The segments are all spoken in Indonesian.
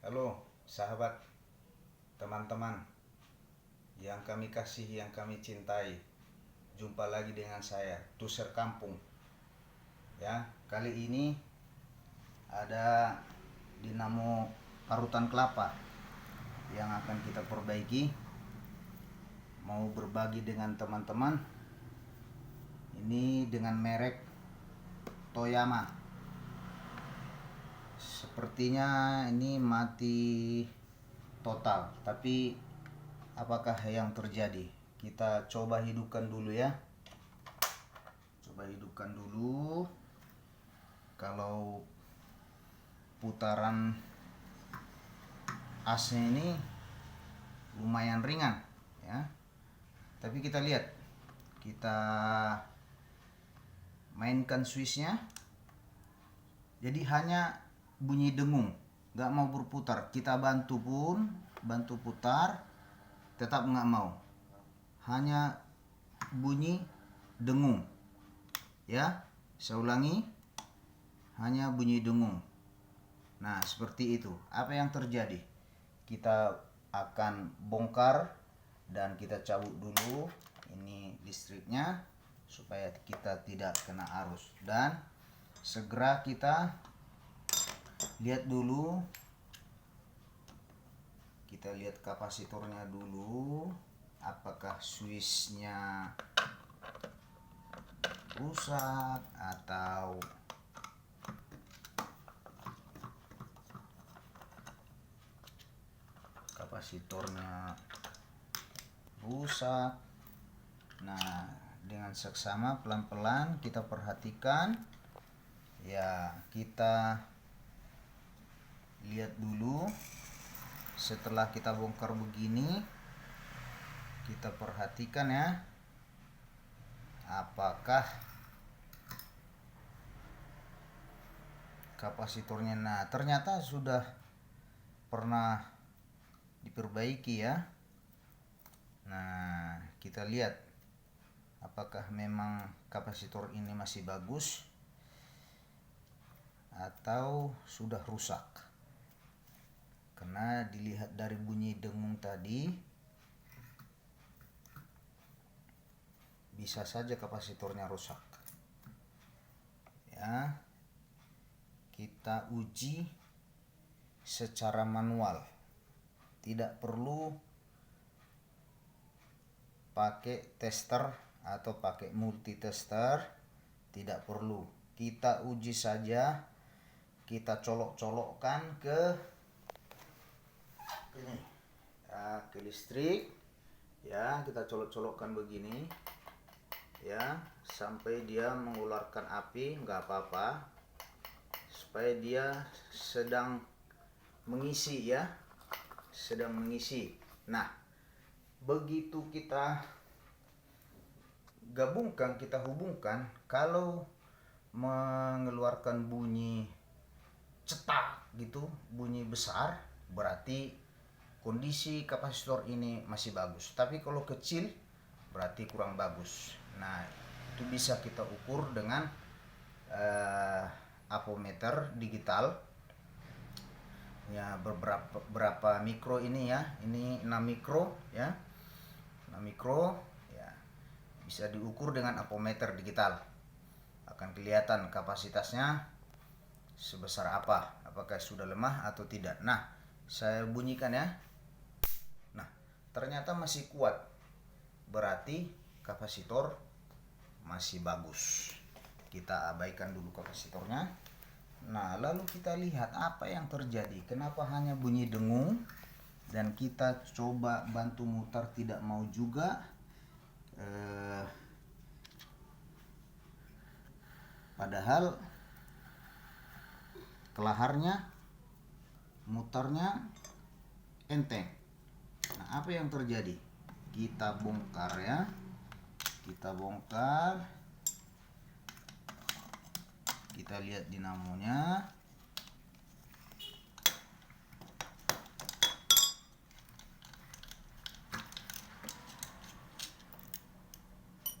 Halo sahabat, teman-teman yang kami kasih, yang kami cintai. Jumpa lagi dengan saya, Tuser Kampung. Ya, kali ini ada dinamo parutan kelapa yang akan kita perbaiki. Mau berbagi dengan teman-teman. Ini dengan merek Toyama. Sepertinya ini mati total, tapi apakah yang terjadi? Kita coba hidupkan dulu ya. Coba hidupkan dulu. Kalau putaran asnya ini lumayan ringan ya. Tapi kita lihat, kita mainkan switchnya. Jadi hanya bunyi dengung, nggak mau berputar. Kita bantu putar, tetap nggak mau. Hanya bunyi dengung. Ya, saya ulangi, hanya bunyi dengung. Nah, seperti itu. Apa yang terjadi? Kita akan bongkar dan kita cabut dulu ini listriknya supaya kita tidak kena arus, dan segera kita lihat dulu. Kita lihat kapasitornya dulu, apakah switchnya rusak atau kapasitornya rusak. Nah, dengan seksama pelan-pelan kita perhatikan ya. Kita lihat dulu. Setelah kita bongkar begini, kita perhatikan ya, apakah kapasitornya. Nah, ternyata sudah pernah diperbaiki ya. Nah, kita lihat apakah memang kapasitor ini masih bagus atau sudah rusak. Karena dilihat dari bunyi dengung tadi, bisa saja kapasitornya rusak. Ya, kita uji secara manual. Tidak perlu pakai tester atau pakai multitester, tidak perlu. Kita uji saja, kita colok-colokkan ke ini ya, ke listrik ya. Kita colok-colokkan begini ya, sampai dia mengeluarkan api, nggak apa-apa, supaya dia sedang mengisi ya, sedang mengisi. Nah, begitu kita gabungkan, kita hubungkan, kalau mengeluarkan bunyi cetak gitu, bunyi besar, berarti kondisi kapasitor ini masih bagus. Tapi kalau kecil berarti kurang bagus. Nah, itu bisa kita ukur dengan apometer digital ya, berapa mikro ini ya. Ini 6 mikro ya, 6 mikro ya. Bisa diukur dengan apometer digital. Akan kelihatan kapasitasnya sebesar apa, apakah sudah lemah atau tidak. Nah, saya bunyikan ya. Nah, ternyata masih kuat, berarti kapasitor masih bagus. Kita abaikan dulu kapasitornya. Nah, lalu kita lihat apa yang terjadi, kenapa hanya bunyi dengung. Dan kita coba bantu mutar, tidak mau juga. Padahal kelaharnya, mutarnya enteng. Nah, apa yang terjadi? Kita bongkar ya. Kita bongkar. Kita lihat dinamonya.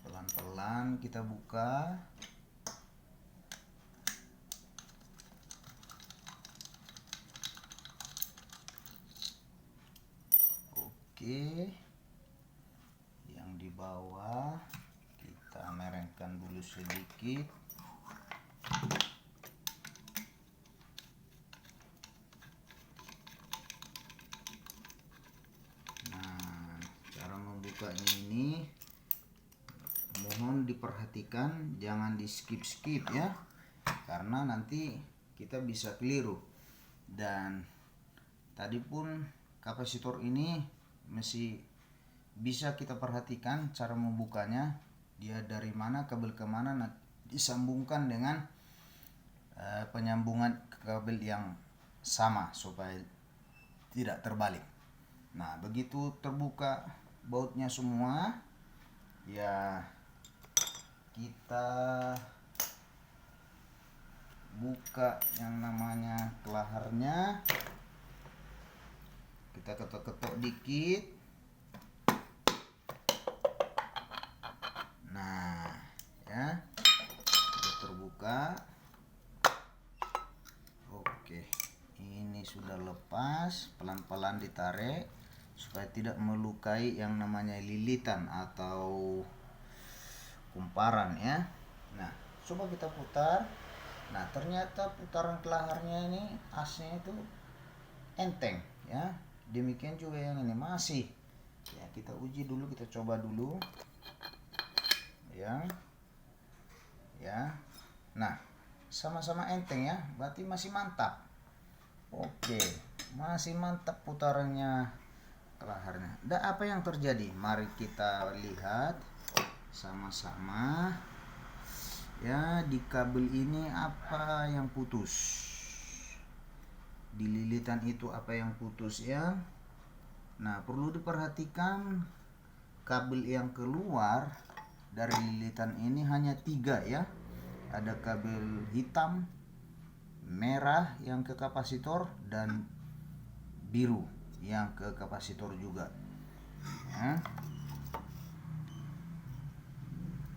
Pelan-pelan kita buka. Oke, yang di bawah kita merengkan dulu sedikit. Nah, cara membukanya ini mohon diperhatikan, jangan di skip ya, karena nanti kita bisa keliru. Dan tadi pun kapasitor ini masih bisa kita perhatikan cara membukanya, dia dari mana, kabel kemana, disambungkan dengan penyambungan kabel yang sama supaya tidak terbalik. Nah, begitu terbuka bautnya semua, ya kita buka yang namanya kelaharnya, kita ketok-ketok dikit. Nah, ya sudah terbuka. Oke, ini sudah lepas, pelan-pelan ditarik supaya tidak melukai yang namanya lilitan atau kumparan ya. Nah, coba kita putar. Nah, ternyata putaran kelaharnya ini asnya itu enteng ya. Demikian juga yang ini masih. Ya, kita uji dulu, kita coba dulu. Ya. Ya. Nah, sama-sama enteng ya, berarti masih mantap. Oke, masih mantap putarannya kelaharnya. Dan apa yang terjadi? Mari kita lihat sama-sama. Ya, di kabel ini apa yang putus? Di lilitan itu apa yang putus ya? Nah, perlu diperhatikan kabel yang keluar dari lilitan ini hanya 3 ya. Ada kabel hitam, merah yang ke kapasitor, dan biru yang ke kapasitor juga ya.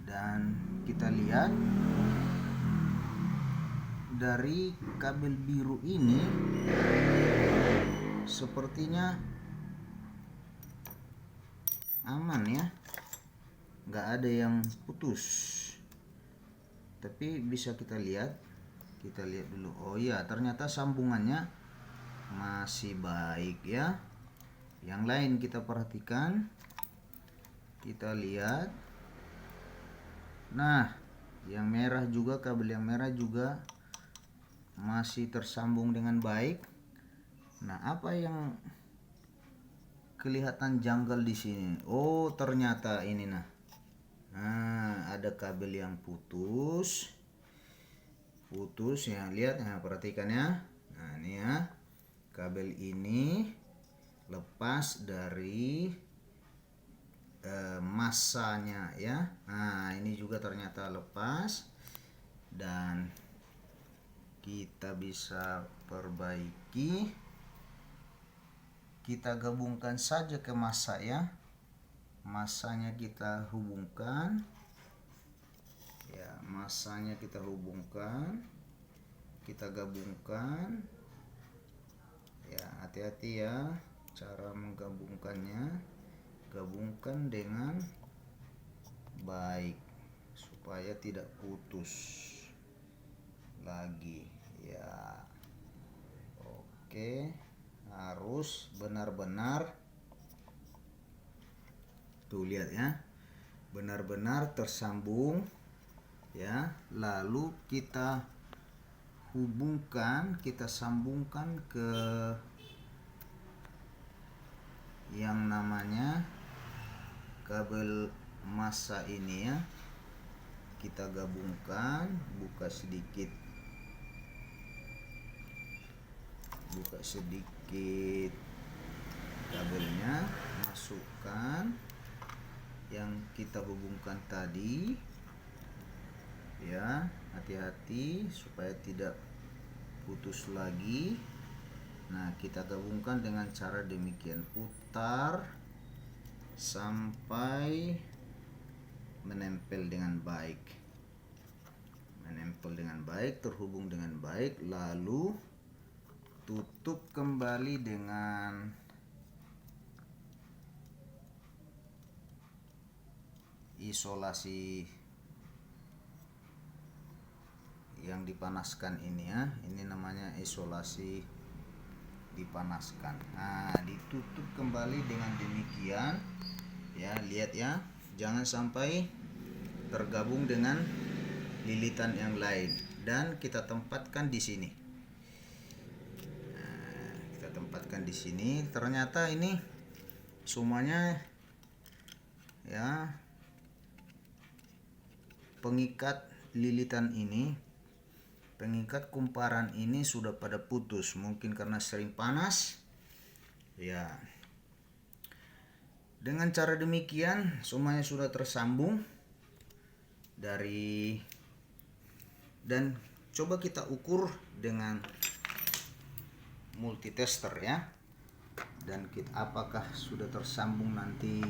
Dan kita lihat dari kabel biru ini sepertinya aman ya, nggak ada yang putus. Tapi bisa kita lihat dulu. Oh iya, ternyata sambungannya masih baik ya. Yang lain kita perhatikan, kita lihat. Nah, yang merah juga, kabel yang merah juga masih tersambung dengan baik. Nah, apa yang kelihatan janggal di sini? Oh, ternyata ini nah. Nah, ada kabel yang putus ya, lihat ya, perhatikan ya. Nah, ini ya, kabel ini lepas dari masanya ya. Nah, ini juga ternyata lepas, dan kita bisa perbaiki. Kita gabungkan saja ke masa ya. Masanya kita hubungkan ya, masanya kita hubungkan, kita gabungkan ya. Hati-hati ya cara menggabungkannya, gabungkan dengan baik supaya tidak putus lagi ya. Oke, harus benar-benar, tuh lihat ya, benar-benar tersambung ya. Lalu kita hubungkan, kita sambungkan ke yang namanya kabel massa ini ya. Kita gabungkan, buka sedikit kabelnya, masukkan yang kita hubungkan tadi ya. Hati-hati supaya tidak putus lagi. Nah, kita gabungkan dengan cara demikian, putar sampai menempel dengan baik, terhubung dengan baik. Lalu tutup kembali dengan isolasi yang dipanaskan ini ya. Ini namanya isolasi dipanaskan. Nah, ditutup kembali dengan demikian ya. Lihat ya, jangan sampai tergabung dengan lilitan yang lain, dan kita tempatkan di sini. Nah, kita tempatkan di sini. Ternyata ini semuanya ya, pengikat lilitan ini, pengikat kumparan ini sudah pada putus, mungkin karena sering panas ya. Dengan cara demikian semuanya sudah tersambung dari, dan coba kita ukur dengan multitester ya, dan apakah sudah tersambung nanti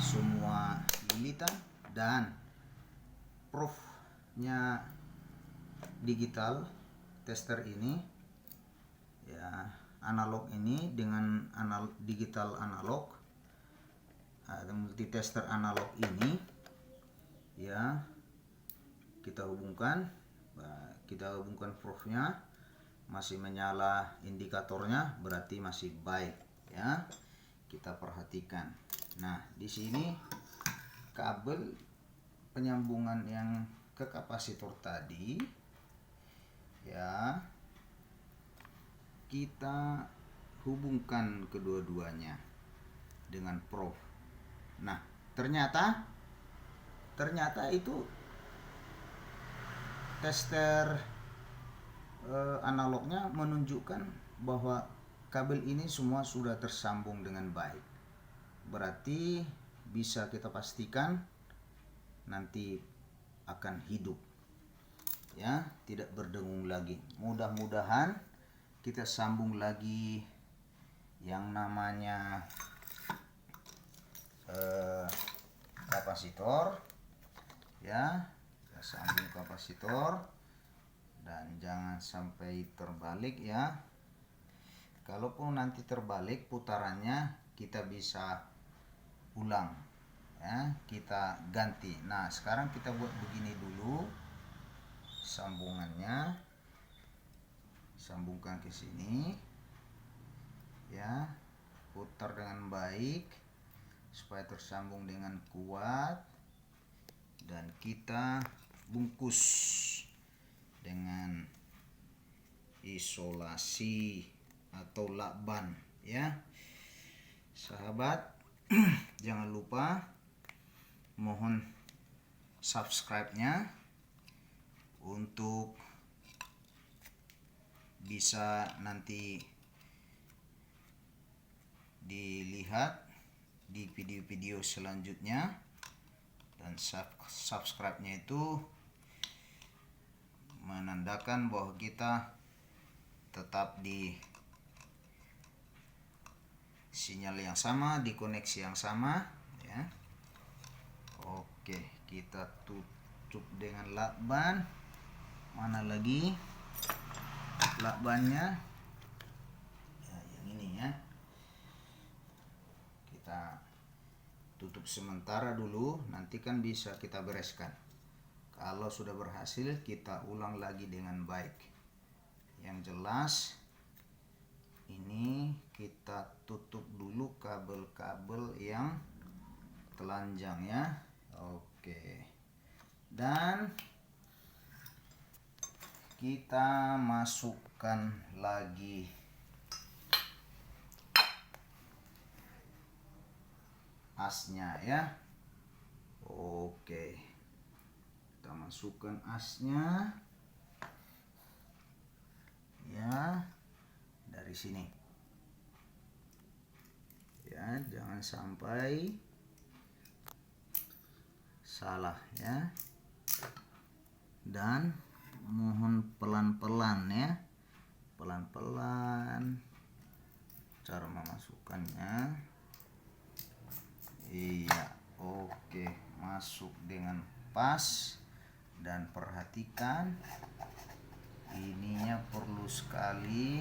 semua lilitan. Dan proofnya digital tester ini ya, analog ini dengan digital analog, multitester analog ini ya, kita hubungkan proofnya masih menyala, indikatornya berarti masih baik ya. Kita perhatikan. Nah, di sini kabel penyambungan yang ke kapasitor tadi ya, kita hubungkan kedua-duanya dengan prof. Nah, ternyata itu tester analognya menunjukkan bahwa kabel ini semua sudah tersambung dengan baik. Berarti bisa kita pastikan nanti akan hidup ya, tidak berdengung lagi. Mudah-mudahan kita sambung lagi yang namanya kapasitor ya, kita sambung kapasitor, dan jangan sampai terbalik ya. Kalaupun nanti terbalik putarannya, kita bisa ulang ya, kita ganti. Nah, sekarang kita buat begini dulu sambungannya, sambungkan ke sini ya, putar dengan baik supaya tersambung dengan kuat, dan kita bungkus dengan isolasi atau lakban ya sahabat. Jangan lupa, mohon subscribe-nya untuk bisa nanti dilihat di video-video selanjutnya. Dan subscribe-nya itu menandakan bahwa kita tetap di sinyal yang sama, di koneksi yang sama ya. Oke, kita tutup dengan lakban. Mana lagi lakbannya ya, yang ini ya. Kita tutup sementara dulu, nanti kan bisa kita bereskan. Kalau sudah berhasil, kita ulang lagi dengan baik. Yang jelas ini kita tutup dulu kabel-kabel yang telanjang ya. Oke, dan kita masukkan lagi asnya ya. Oke, kita masukkan asnya ya, dari sini ya, jangan sampai salah ya. Dan mohon pelan-pelan ya, pelan-pelan cara memasukkannya. Iya, oke, masuk dengan pas. Dan perhatikan, ininya perlu sekali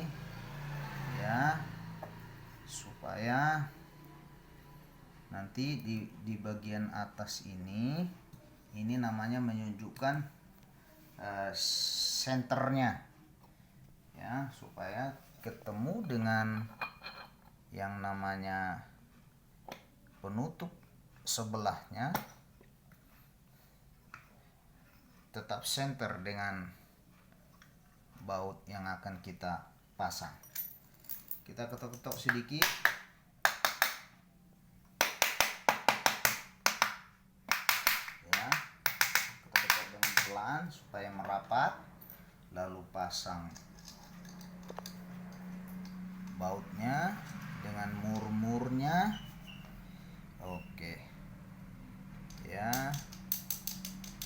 ya, supaya nanti nanti di bagian atas ini namanya menunjukkan senternya ya, supaya ketemu dengan yang namanya penutup sebelahnya tetap center dengan baut yang akan kita pasang. Kita ketok-ketok sedikit. Ya, ketok-ketok dengan pelan supaya merapat. Lalu pasang bautnya dengan mur-murnya. Oke. Ya.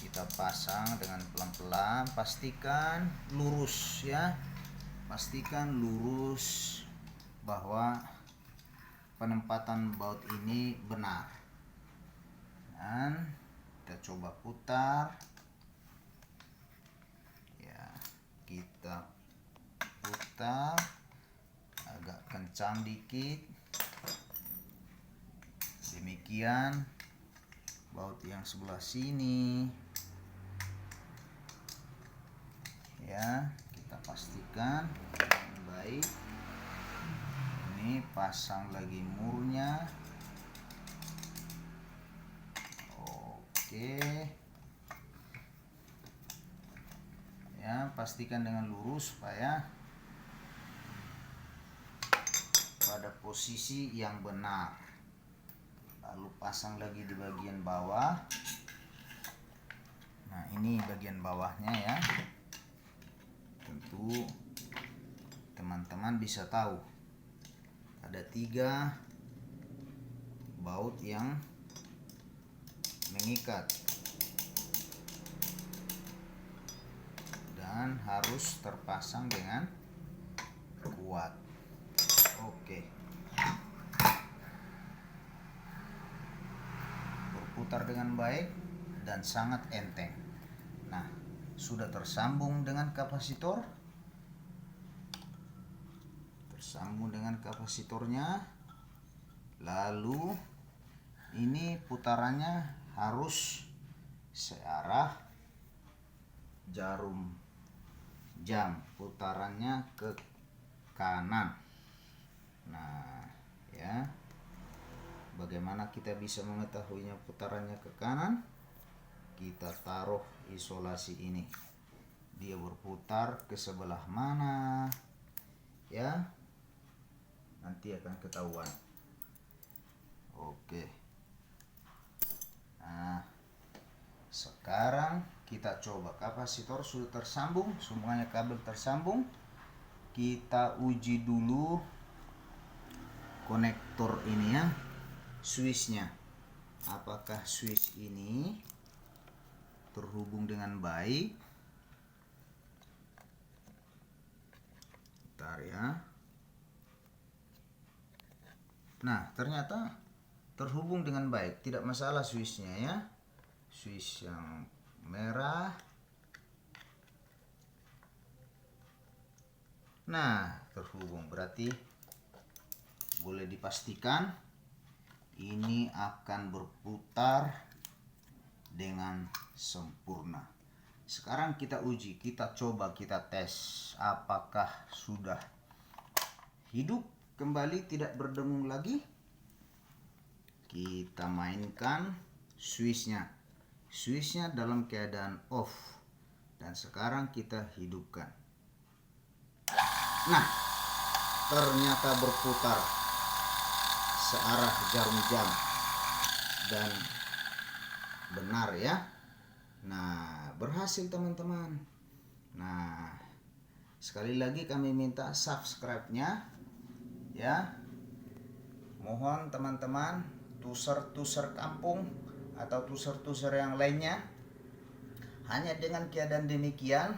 Kita pasang dengan pelan-pelan, pastikan lurus ya. Pastikan lurus bahwa penempatan baut ini benar. Dan kita coba putar. Ya, kita putar agak kencang dikit. Demikian baut yang sebelah sini. Ya, kita pastikan dengan baik. Ini pasang lagi murnya. Oke. Ya, pastikan dengan lurus supaya pada posisi yang benar. Lalu pasang lagi di bagian bawah. Nah, ini bagian bawahnya ya. Tentu teman-teman bisa tahu ada 3 baut yang mengikat dan harus terpasang dengan kuat. Oke. Berputar dengan baik dan sangat enteng. Nah, sudah tersambung dengan kapasitor. Tersambung dengan kapasitornya. Lalu ini putarannya harus searah jarum jam, putarannya ke kanan. Nah, ya. Bagaimana kita bisa mengetahuinya putarannya ke kanan? Kita taruh isolasi ini. Dia berputar ke sebelah mana? Ya. Nanti akan ketahuan. Oke. Nah, sekarang kita coba. Kapasitor sudah tersambung, semuanya kabel tersambung. Kita uji dulu konektor ini ya, switchnya. Apakah switch ini terhubung dengan baik? Bentar ya. Nah, ternyata terhubung dengan baik, tidak masalah switchnya ya. Switch yang merah. Nah, terhubung, berarti boleh dipastikan ini akan berputar dengan sempurna. Sekarang kita uji, kita coba, kita tes apakah sudah hidup kembali, tidak berdengung lagi. Kita mainkan switchnya. Switchnya dalam keadaan off. Dan sekarang kita hidupkan. Nah, ternyata berputar searah jarum jam. Dan benar ya. Nah, berhasil teman-teman. Nah, sekali lagi kami minta subscribe-nya ya. Mohon teman-teman, tuser-tuser kampung atau tuser-tuser yang lainnya, hanya dengan keadaan demikian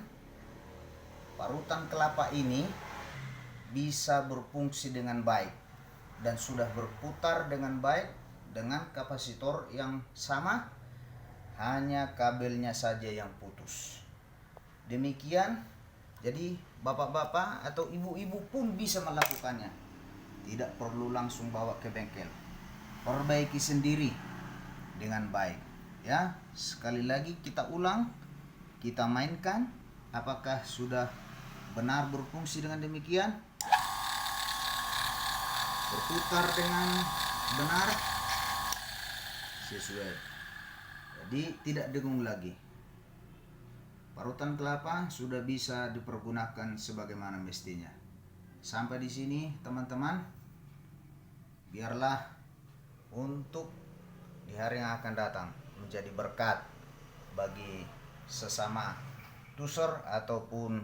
parutan kelapa ini bisa berfungsi dengan baik dan sudah berputar dengan baik dengan kapasitor yang sama, hanya kabelnya saja yang putus. Demikian, jadi bapak-bapak atau ibu-ibu pun bisa melakukannya, tidak perlu langsung bawa ke bengkel. perbaiki sendiri dengan baik. Ya, sekali lagi kita ulang, kita mainkan, apakah sudah benar berfungsi dengan demikian, berputar dengan benar sesuai. Jadi tidak dengung lagi. Parutan kelapa sudah bisa dipergunakan sebagaimana mestinya. Sampai di sini teman-teman. Biarlah untuk di hari yang akan datang menjadi berkat bagi sesama tuser ataupun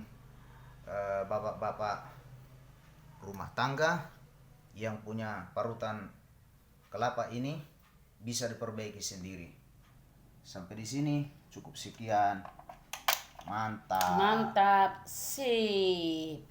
bapak-bapak rumah tangga yang punya parutan kelapa ini bisa diperbaiki sendiri. Sampai di sini cukup sekian. Mantap. Mantap, sip.